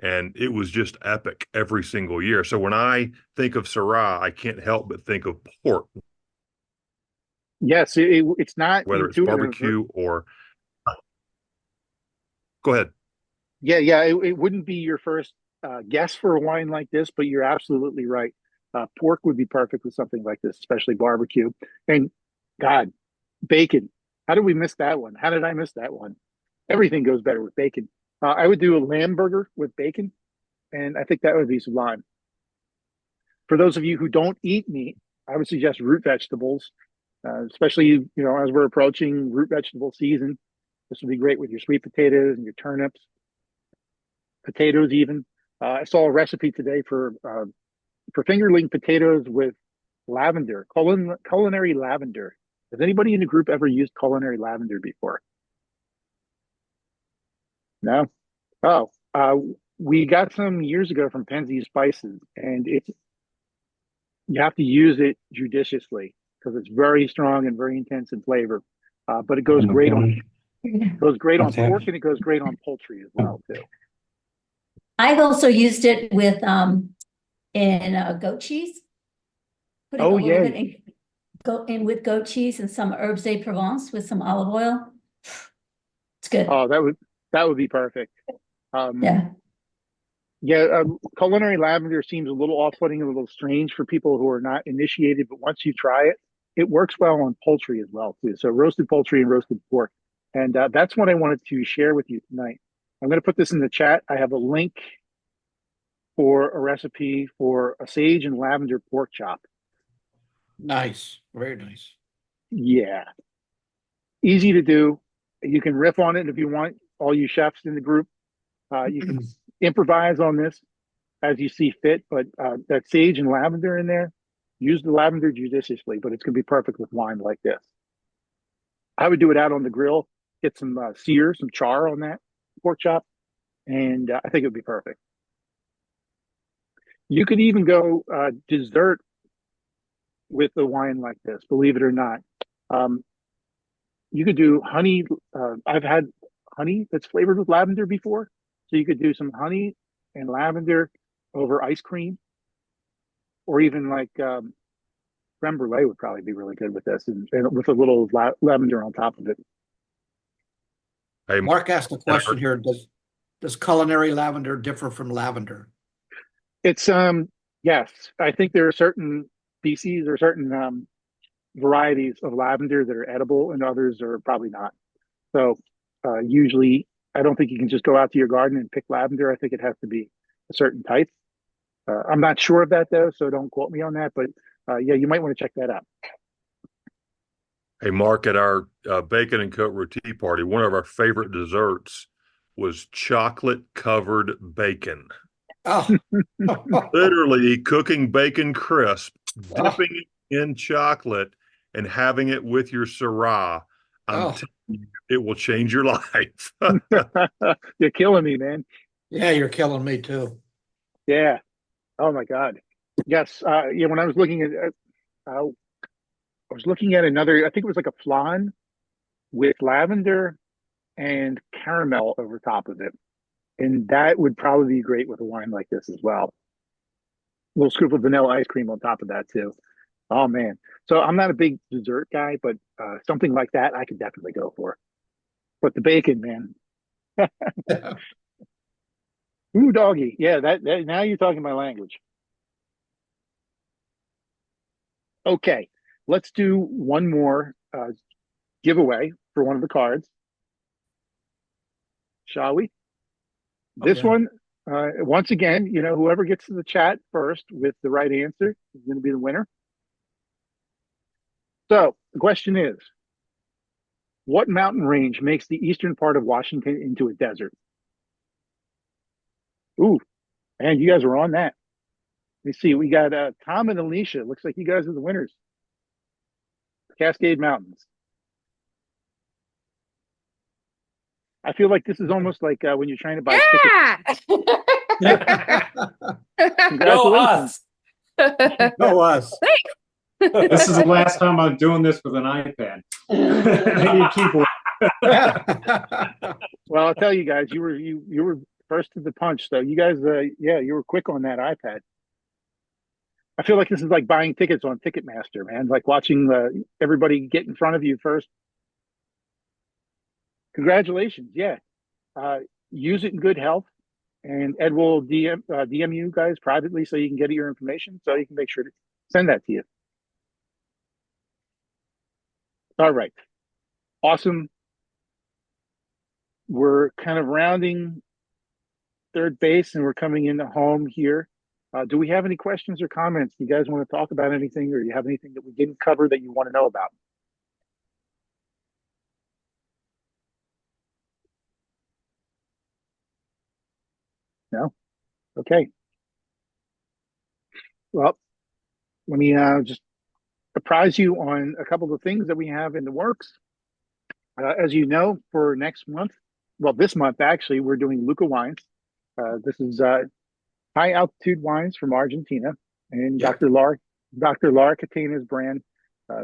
And it was just epic every single year. So when I think of Syrah, I can't help but think of pork. Yes, it's not Whether it's intuitive. barbecue or... Go ahead. Yeah, it wouldn't be your first guess for a wine like this, but you're absolutely right. Pork would be perfect with something like this, especially barbecue. And God, bacon. How did we miss that one? How did I miss that one? Everything goes better with bacon. I would do a lamb burger with bacon, and I think that would be sublime. For those of you who don't eat meat, I would suggest root vegetables, especially, as we're approaching root vegetable season. This would be great with your sweet potatoes and your turnips, potatoes even. I saw a recipe today for fingerling potatoes with lavender, culinary lavender. Has anybody in the group ever used culinary lavender before? No? Oh, we got some years ago from Penzi's Spices, and you have to use it judiciously because it's very strong and very intense in flavor. But it goes great on pork, and it goes great on poultry as well too. I've also used it with in goat cheese. Putting a little bit in with goat cheese and some herbes de Provence with some olive oil. It's good. Oh, that would be perfect. Yeah. Yeah, culinary lavender seems a little off-putting, a little strange for people who are not initiated, but once you try it, it works well on poultry as well too. So roasted poultry and roasted pork, and that's what I wanted to share with you tonight. I'm going to put this in the chat. I have a link for a recipe for a sage and lavender pork chop. Nice. Very nice. Yeah. Easy to do. You can riff on it if you want, all you chefs in the group. You can improvise on this as you see fit, but that sage and lavender in there, use the lavender judiciously, but it's going to be perfect with wine like this. I would do it out on the grill, get some sear, some char on that pork chop, and I think it would be perfect. You could even go dessert with a wine like this, believe it or not. You could do honey. I've had honey that's flavored with lavender before. So you could do some honey and lavender over ice cream, or even like creme brulee would probably be really good with this, and with a little lavender on top of it. Hey, Mark asked a question here. Does culinary lavender differ from lavender? It's yes, I think there are certain species or certain varieties of lavender that are edible, and others are probably not. So usually, I don't think you can just go out to your garden and pick lavender. I think it has to be a certain type. I'm not sure of that though, so don't quote me on that. But yeah, you might want to check that out. Hey, Mark, at our bacon and coat tea party, one of our favorite desserts was chocolate covered bacon. Oh, Literally cooking bacon crisp, dipping it in chocolate, and having it with your Syrah. I'm telling you, it will change your life. You're killing me, man. Yeah, you're killing me too. Yeah. Oh my God. Yes. Yeah. When I was looking at, I was looking at another. I think it was like a flan with lavender and caramel over top of it, and that would probably be great with a wine like this as well. A little scoop of vanilla ice cream on top of that too. Oh man. So I'm not a big dessert guy, but something like that I could definitely go for. But the bacon, man. Ooh, doggy. Yeah, that now you're talking my language. Okay, let's do one more giveaway for one of the cards. Shall we? This one, once again, whoever gets to the chat first with the right answer is going to be the winner. So the question is, what mountain range makes the eastern part of Washington into a desert? Ooh, and you guys are on that. Let me see. We got Tom and Alicia. Looks like you guys are the winners. Cascade Mountains. I feel like this is almost like when you're trying to buy tickets. Go us. Go us. This is the last time I'm doing this with an iPad. I need a keyboard. Well, I'll tell you guys, you were first to the punch, though. You guys, you were quick on that iPad. I feel like this is like buying tickets on Ticketmaster, man. Like watching everybody get in front of you first. Congratulations, yeah. Use it in good health, and Ed will DM you guys privately so you can get your information, so you can make sure to send that to you. All right, awesome. We're kind of rounding third base, and we're coming into home here. Do we have any questions or comments? Do you guys want to talk about anything, or you have anything that we didn't cover that you want to know about? No? Okay. Well, let me just apprise you on a couple of things that we have in the works. As you know, for next month, well, this month actually, we're doing Luca wines. This is high altitude wines from Argentina, and Dr. Lara Catena's brand.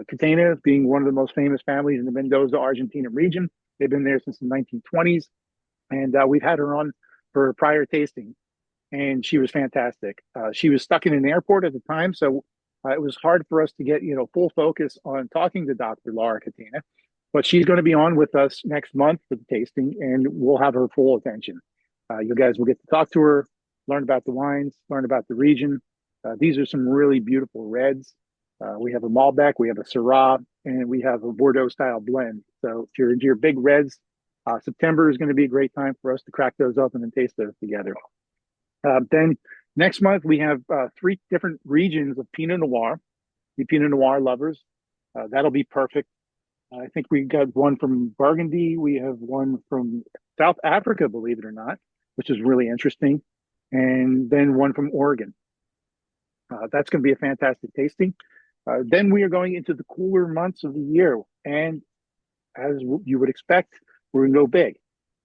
Catena being one of the most famous families in the Mendoza, Argentina region. They've been there since the 1920s, and we've had her on for a prior tasting, and she was fantastic. She was stuck in an airport at the time, so it was hard for us to get full focus on talking to Dr. Lara Catena, but she's going to be on with us next month for the tasting, and we'll have her full attention. You guys will get to talk to her, learn about the wines, learn about the region. These are some really beautiful reds. We have a Malbec, we have a Syrah, and we have a Bordeaux style blend. So if you're into your big reds, September is going to be a great time for us to crack those open and taste those together. Then next month, we have 3 different regions of Pinot Noir. You Pinot Noir lovers, that'll be perfect. I think we got one from Burgundy. We have one from South Africa, believe it or not, which is really interesting. And then one from Oregon. That's going to be a fantastic tasting. Then we are going into the cooler months of the year. And as you would expect, we're going to go big.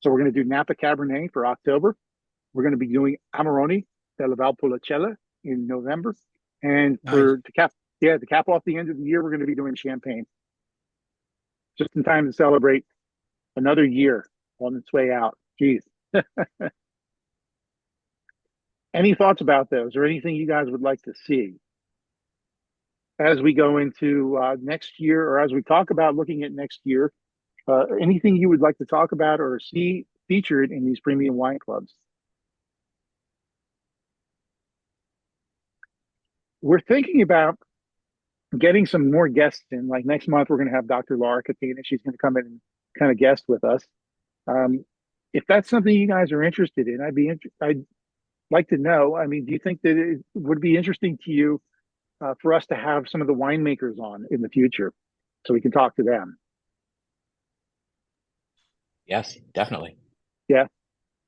So we're going to do Napa Cabernet for October. We're going to be doing Amarone della Valpolicella in November. And to cap off the end of the year, we're going to be doing Champagne. Just in time to celebrate another year on its way out. Geez. Any thoughts about those or anything you guys would like to see as we go into next year, or as we talk about looking at next year? Anything you would like to talk about or see featured in these premium wine clubs? We're thinking about getting some more guests in. Like next month, we're going to have Dr. Laura Katina. She's going to come in and kind of guest with us. If that's something you guys are interested in, I'd like to know. I mean, do you think that it would be interesting to you for us to have some of the winemakers on in the future so we can talk to them? Yes, definitely. Yeah,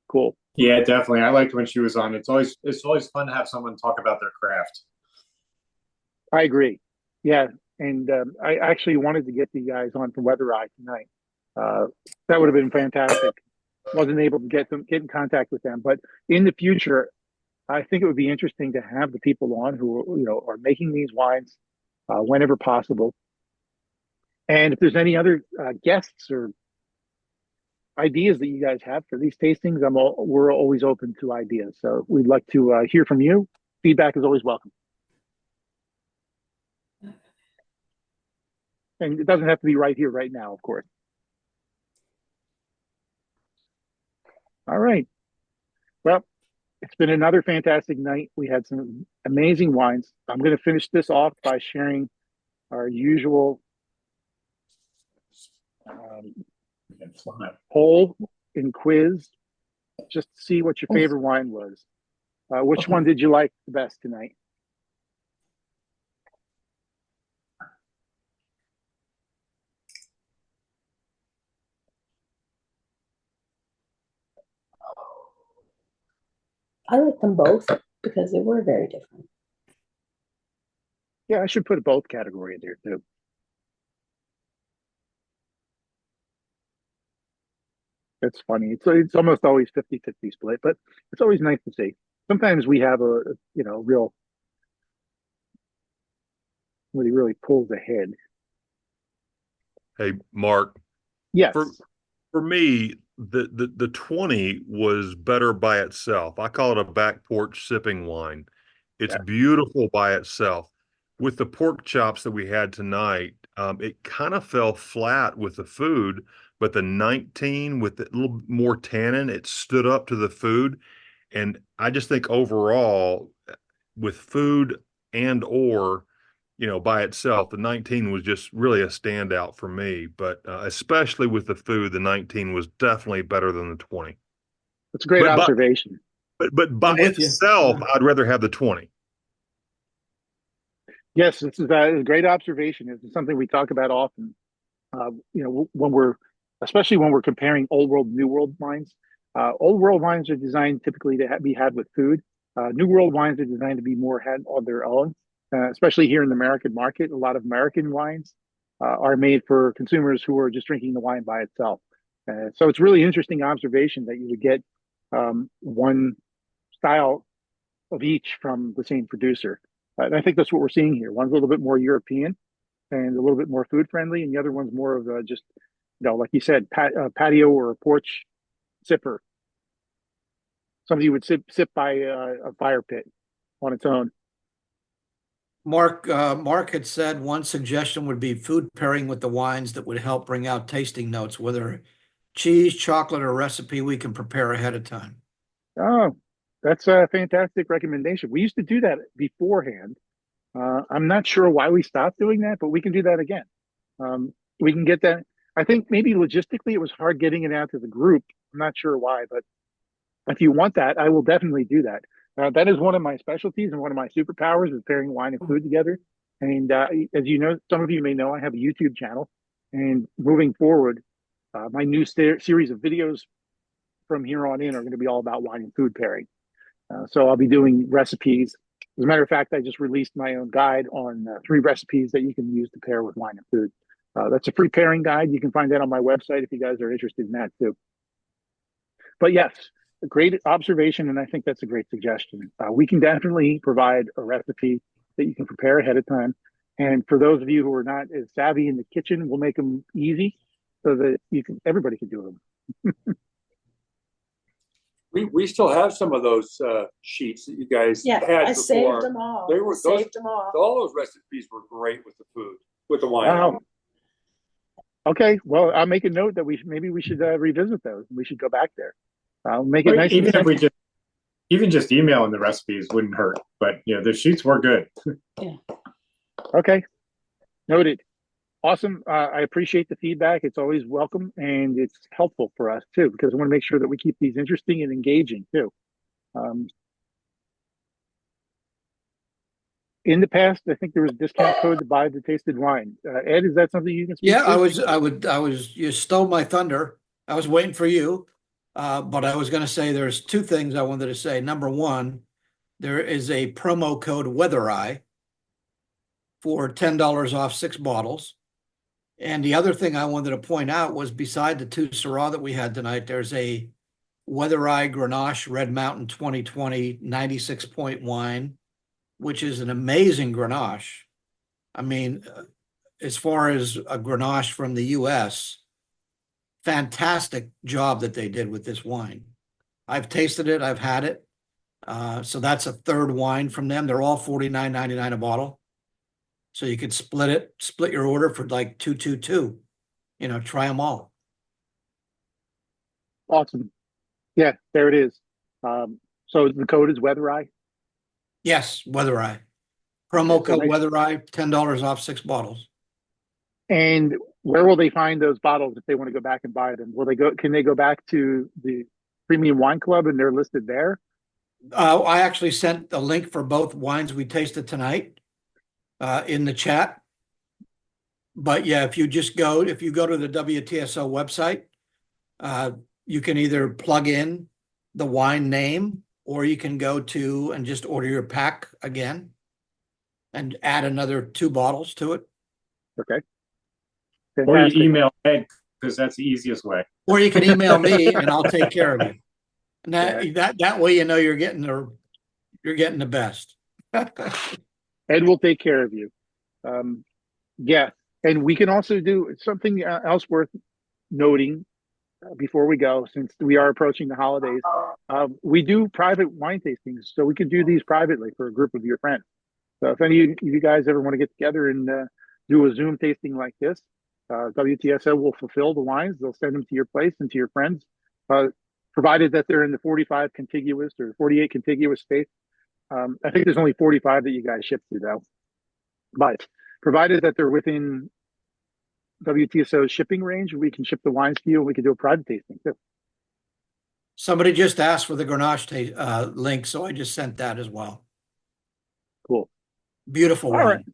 cool. Yeah, definitely. I liked when she was on. It's always fun to have someone talk about their craft. I agree. Yeah, and I actually wanted to get the guys on from Weather Eye tonight. That would have been fantastic. Wasn't able to get in contact with them, but in the future, I think it would be interesting to have the people on who are making these wines whenever possible. And if there's any other guests or ideas that you guys have for these tastings, we're always open to ideas. So we'd like to hear from you. Feedback is always welcome. And it doesn't have to be right here, right now, of course. All right. Well, it's been another fantastic night. We had some amazing wines. I'm going to finish this off by sharing our usual poll and quiz, just to see what your favorite wine was. Which one did you like the best tonight? I like them both because they were very different. Yeah, I should put a both category in there too. It's funny. It's almost always 50-50 split, but it's always nice to see. Sometimes we have a real when he really pulls ahead. Hey, Mark. Yes. For me, the 20 was better by itself. I call it a back porch sipping wine. It's beautiful by itself. With the pork chops that we had tonight, it kind of fell flat with the food, but the 19 with a little more tannin, it stood up to the food. And I just think overall, with food and by itself, the 19 was just really a standout for me. But especially with the food, the 19 was definitely better than the 20. That's a great observation. But by itself, I'd rather have the 20. Yes, this is a great observation. It's something we talk about often. Especially when we're comparing old world, new world wines. Old world wines are designed typically to be had with food. New world wines are designed to be more had on their own. Especially here in the American market, a lot of American wines are made for consumers who are just drinking the wine by itself. So it's really interesting observation that you would get one style of each from the same producer. And I think that's what we're seeing here. One's a little bit more European and a little bit more food friendly, and the other one's more of just, like you said, patio or a porch sipper. Somebody would sip by a fire pit on its own. Mark had said one suggestion would be food pairing with the wines that would help bring out tasting notes, whether cheese, chocolate, or recipe we can prepare ahead of time. Oh, that's a fantastic recommendation. We used to do that beforehand. I'm not sure why we stopped doing that, but we can do that again. We can get that. I think maybe logistically it was hard getting it out to the group. I'm not sure why, but if you want that, I will definitely do that. That is one of my specialties and one of my superpowers is pairing wine and food together. And as you know, some of you may know, I have a YouTube channel. And moving forward, my new series of videos from here on in are going to be all about wine and food pairing. So I'll be doing recipes. As a matter of fact, I just released my own guide on 3 recipes that you can use to pair with wine and food. That's a free pairing guide. You can find that on my website if you guys are interested in that too. But yes, a great observation, and I think that's a great suggestion. We can definitely provide a recipe that you can prepare ahead of time. And for those of you who are not as savvy in the kitchen, we'll make them easy so that everybody can do them. We still have some of those sheets that you guys Yeah, had I before. saved them all. They were Saved them all. all those recipes were great with the food, with the wine. Wow. Okay, well, I'll make a note that maybe we should revisit those. We should go back there. I'll make it Or nice. even if we just emailing the recipes wouldn't hurt. But the sheets were good. Yeah. Okay, noted. Awesome. I appreciate the feedback. It's always welcome, and it's helpful for us too, because I want to make sure that we keep these interesting and engaging too. In the past, I think there was a discount code to buy the tasted wine. Ed, is that something you can speak Yeah, to? you stole my thunder. I was waiting for you. But I was going to say there's two things I wanted to say. Number one, there is a promo code WeatherEye for $10 off 6 bottles. And the other thing I wanted to point out was beside the 2 Syrah that we had tonight, there's a WeatherEye Grenache Red Mountain 2020 96-point wine, which is an amazing Grenache. I mean, as far as a Grenache from the US, fantastic job that they did with this wine. I've tasted it, I've had it. So that's a third wine from them. They're all $49.99 a bottle. So you could split your order for like $222. Try them all. Awesome. Yeah, there it is. So the code is WeatherEye. Yes, WeatherEye. Promo So code WeatherEye, $10 off 6 bottles. And where will they find those bottles if they want to go back and buy them? Can they go back to the Premium Wine Club and they're listed there? I actually sent a link for both wines we tasted tonight in the chat. But yeah, if you go to the WTSO website, you can either plug in the wine name, or you can go to and just order your pack again and add another 2 bottles to it. Okay. Or Fantastic. you email Ed, because that's the easiest way. Or you can email me and I'll take care of you. And that way you're getting the best. Ed will take care of you. Yeah. And we can also do something else worth noting before we go, since we are approaching the holidays. We do private wine tastings, so we can do these privately for a group of your friends. So if any of you guys ever want to get together and do a Zoom tasting like this, WTSO will fulfill the wines. They'll send them to your place and to your friends, provided that they're in the 45 contiguous or 48 contiguous states. I think there's only 45 that you guys ship to, though. But provided that they're within WTSO's shipping range, we can ship the wines to you, and we can do a private tasting too. Somebody just asked for the Grenache link, so I just sent that as well. Cool. Beautiful All wine.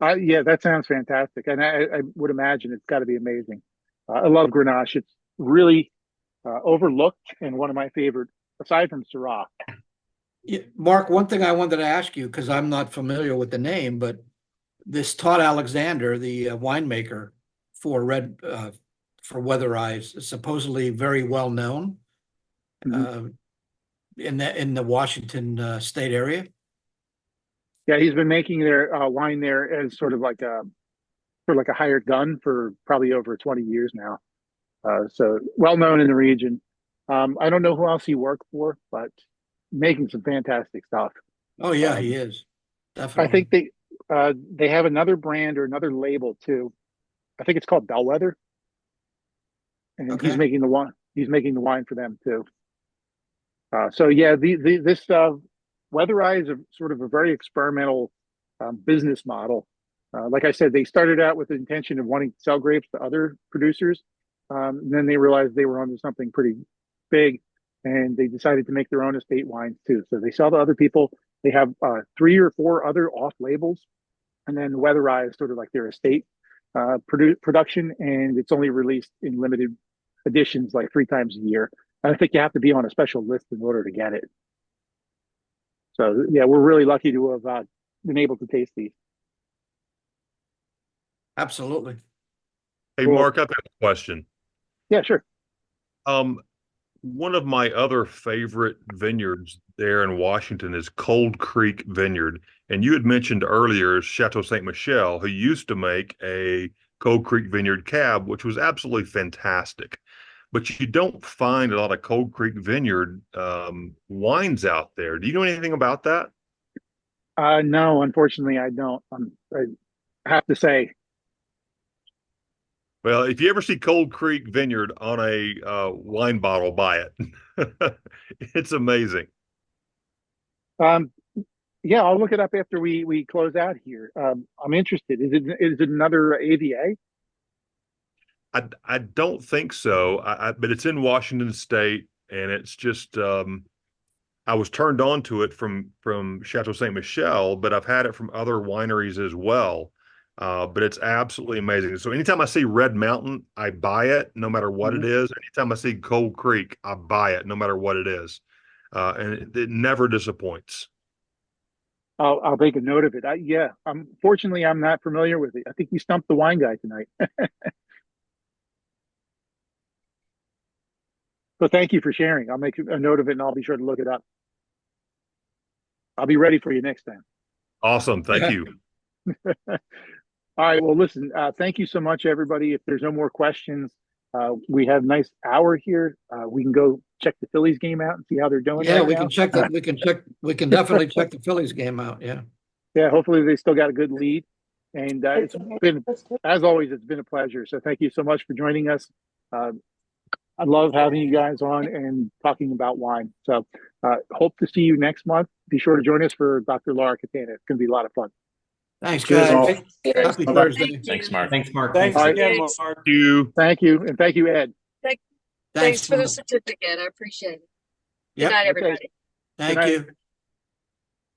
right. Yeah, that sounds fantastic. And I would imagine it's got to be amazing. I love Grenache. It's really overlooked and one of my favorite, aside from Syrah. Yeah, Mark, one thing I wanted to ask you, because I'm not familiar with the name, but this Todd Alexander, the winemaker for WeatherEye, is supposedly very well known in the Washington state area. Yeah, he's been making their wine there as sort of like a hired gun for probably over 20 years now. So well known in the region. I don't know who else he worked for, but making some fantastic stuff. Oh yeah, he is. Definitely. I think they have another brand or another label too. I think it's called Bellwether, and Okay. he's making the wine. He's making the wine for them too. So yeah, this WeatherEye is a sort of a very experimental business model. Like I said, they started out with the intention of wanting to sell grapes to other producers. And then they realized they were onto something pretty big, and they decided to make their own estate wines too. So they sell to other people. They have 3 or 4 other off labels, and then WeatherEye is sort of like their estate production, and it's only released in limited editions, like 3 times a year. I think you have to be on a special list in order to get it. So yeah, we're really lucky to have been able to taste these. Absolutely. Hey, Cool. Mark, I've got a question. Yeah, sure. One of my other favorite vineyards there in Washington is Cold Creek Vineyard. And you had mentioned earlier Chateau Ste. Michelle, who used to make a Cold Creek Vineyard cab, which was absolutely fantastic. but you don't find a lot of Cold Creek Vineyard wines out there. Do you know anything about that? No, unfortunately, I don't. I have to say. Well, if you ever see Cold Creek Vineyard on a wine bottle, buy it. It's amazing. Yeah, I'll look it up after we close out here. I'm interested. Is it another AVA? I don't think so. But it's in Washington State, and it's just I was turned on to it from Chateau Saint Michelle, but I've had it from other wineries as well. But it's absolutely amazing. So anytime I see Red Mountain, I buy it no matter what it is. Anytime I see Cold Creek, I buy it no matter what it is. And it never disappoints. I'll make a note of it. Fortunately, I'm not familiar with it. I think you stumped the wine guy tonight. So thank you for sharing. I'll make a note of it and I'll be sure to look it up. I'll be ready for you next time. Awesome. Thank you. All right. Well, listen, thank you so much, everybody. If there's no more questions, we have a nice hour here. We can go check the Phillies game out and see how they're doing. Yeah, right we now. can check that. We can definitely check the Phillies game out. Yeah. Yeah. Hopefully they still got a good lead. And it's been, as always, it's been a pleasure. So thank you so much for joining us. I love having you guys on and talking about wine. So hope to see you next month. Be sure to join us for Dr. Laura Catana. It's going to be a lot of fun. Thanks, Cheers, guys. all. Happy Bye-bye. Thursday. Thanks, Mark. Thanks, Mark. Thanks All right. again, Thanks. Mark. Thank you. Thank you. And thank you, Ed. Thanks Thanks. for the certificate. I appreciate it. Good Yep. night, Okay. everybody. Thank Good night. you.